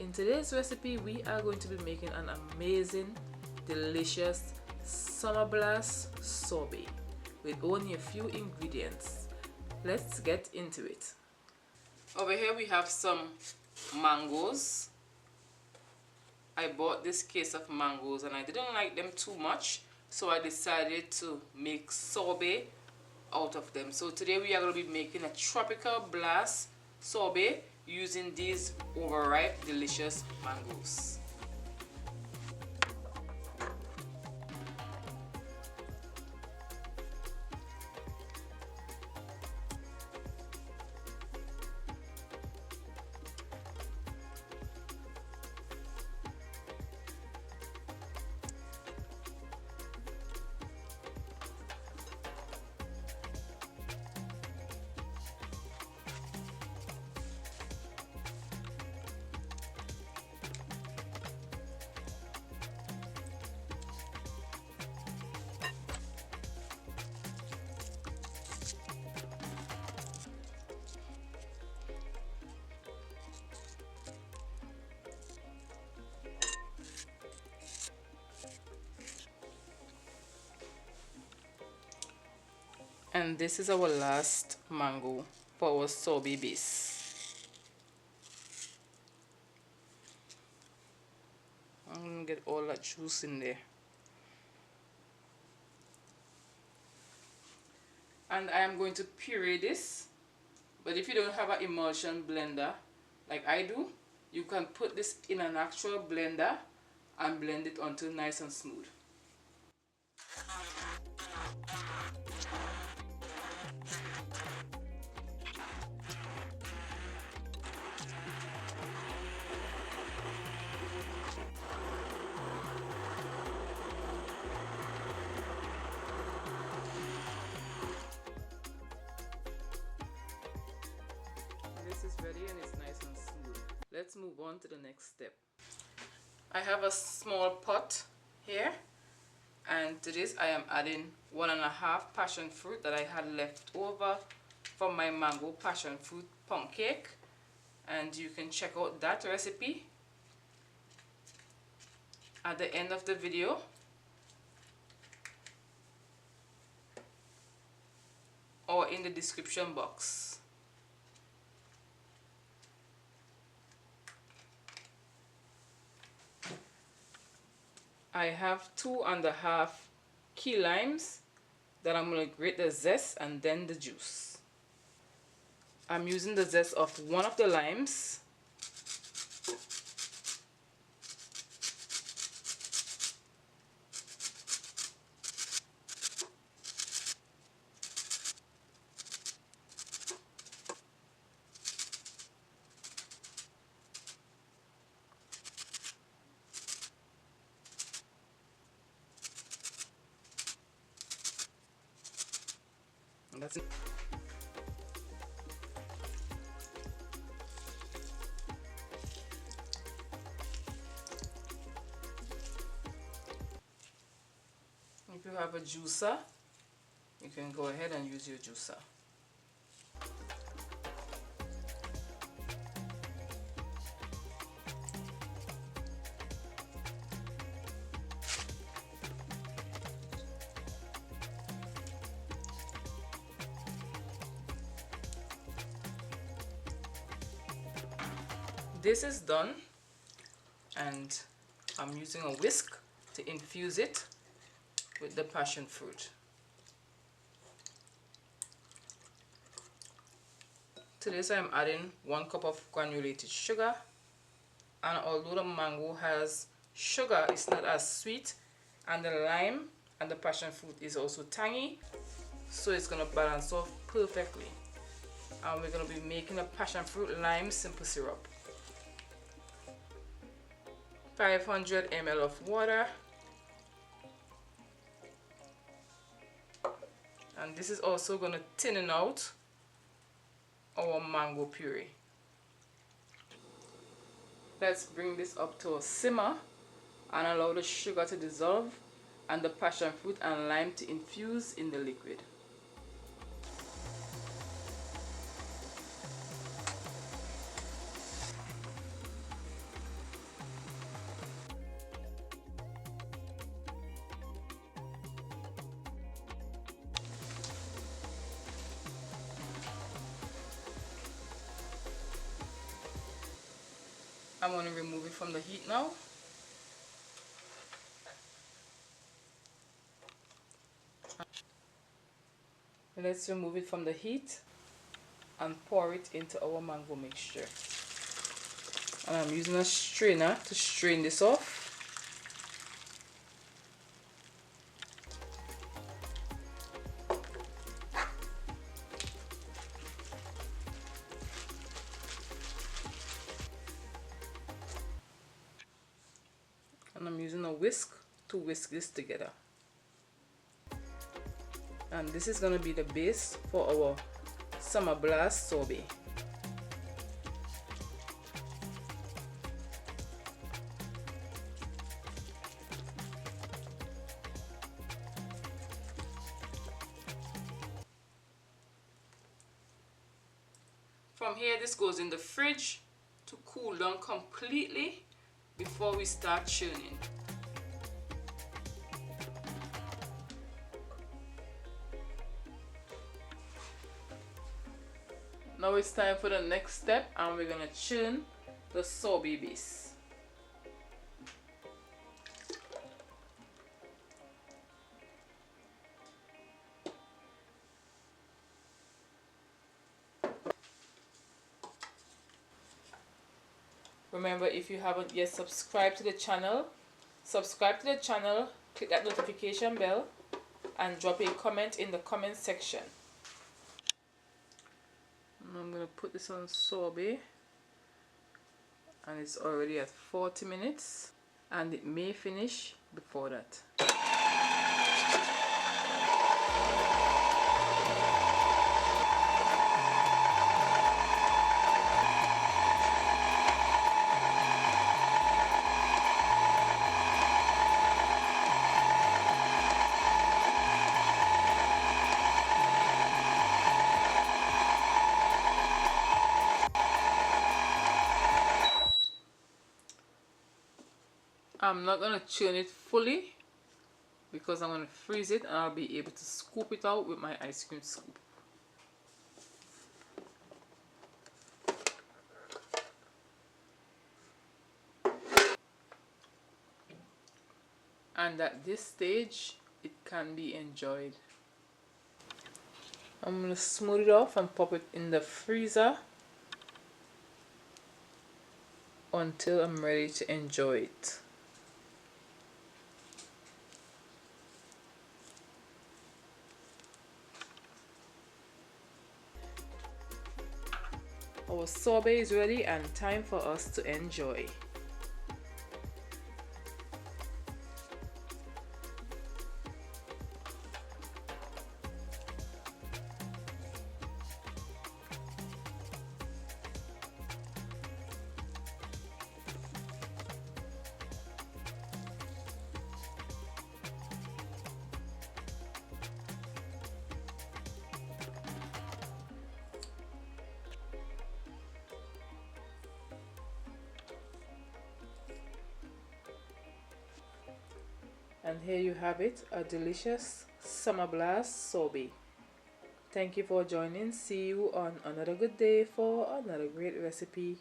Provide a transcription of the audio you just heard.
In today's recipe, we are going to be making an amazing, delicious Summer Blast Sorbet with only a few ingredients. Let's get into it. Over here we have some mangoes. I bought this case of mangoes and I didn't like them too much, so I decided to make sorbet out of them. So today we are going to be making a tropical blast sorbet using these overripe delicious mangoes. And this is our last mango for our sorbet base. I'm going to get all that juice in there. And I am going to puree this. But if you don't have an emulsion blender like I do, you can put this in an actual blender and blend it until nice and smooth. This is ready and it's nice and smooth. Let's move on to the next step. I have a small pot here, and to this I am adding 1.5 passion fruit that I had left over from my mango passion fruit pound cake, and you can check out that recipe at the end of the video. Or in the description box. I have 2.5 key limes that I'm going to grate the zest and then the juice. I'm using the zest of one of the limes. And that's it. If you have a juicer, you can go ahead and use your juicer. This is done, and I'm using a whisk to infuse it with the passion fruit. To this I am adding 1 cup of granulated sugar, and although the mango has sugar, it's not as sweet, and the lime and the passion fruit is also tangy, so it's going to balance off perfectly. And we're going to be making a passion fruit lime simple syrup. 500 ml of water, and this is also going to thin out our mango puree. Let's bring this up to a simmer and allow the sugar to dissolve and the passion fruit and lime to infuse in the liquid. I'm going to remove it from the heat now. Let's remove it from the heat and pour it into our mango mixture. And I'm using a strainer to strain this off. And I'm using a whisk to whisk this together. And this is going to be the base for our Summer Blast Sorbet. From here, this goes in the fridge to cool down completely before we start churning. Now it's time for the next step, and we're going to churn the sorbet base. Remember, if you haven't yet subscribed to the channel, subscribe to the channel, click that notification bell, and drop a comment in the comment section. I'm going to put this on sorbet, and it's already at 40 minutes, and it may finish before that. I'm not going to churn it fully because I'm going to freeze it, and I'll be able to scoop it out with my ice cream scoop. And at this stage, it can be enjoyed. I'm going to smooth it off and pop it in the freezer until I'm ready to enjoy it. Our sorbet is ready and time for us to enjoy. And here you have it, a delicious Summer Blast Sorbet. Thank you for joining. See you on another good day for another great recipe.